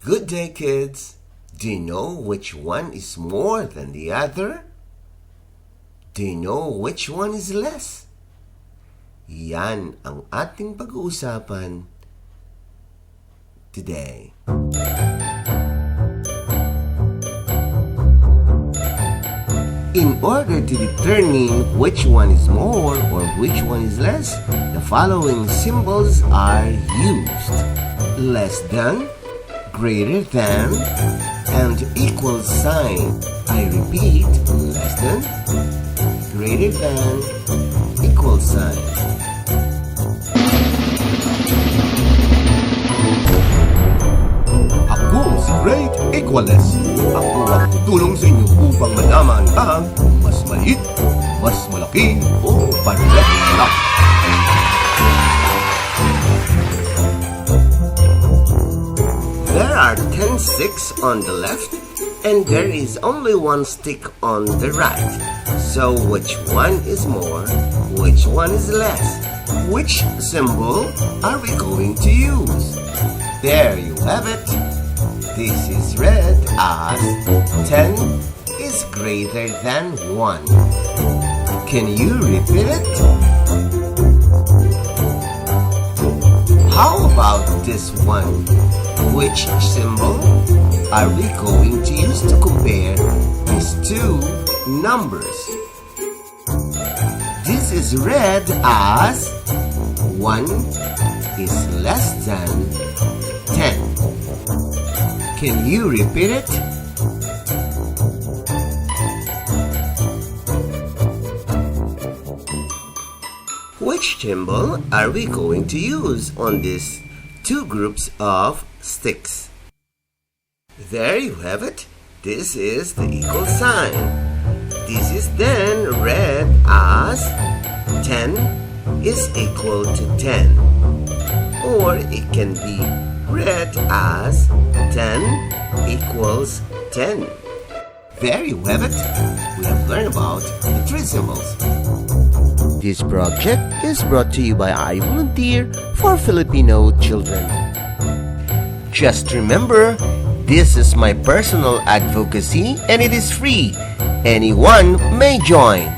Good day, kids! Do you know which one is more than the other? Do you know which one is less? Yan ang ating pag-uusapan today. In order to determine which one is more or which one is less, the following symbols are used. Less than, greater than, and equal sign. I repeat, less than, greater than, equal sign. Ako si Great Ekwales. Ako ang tutulong sa inyo upang malaman ang mas maliit, mas malaki, o pareho lang. There are 10 sticks on the left, and there is only one stick on the right. So which one is more? Which one is less? Which symbol are we going to use? There you have it. This is read as 10 is greater than 1. Can you repeat it? How about this one? Which symbol are we going to use to compare these two numbers? This is read as 1 is less than 10. Can you repeat it? Which symbol are we going to use on these two groups of sticks? There you have it. This is the equal sign. This is then read as 10 is equal to 10. Or it can be read as 10 equals 10. There you have it. We have learned about the three symbols. This project is brought to you by I Volunteer for Filipino Children. Just remember, this is my personal advocacy and it is free. Anyone may join.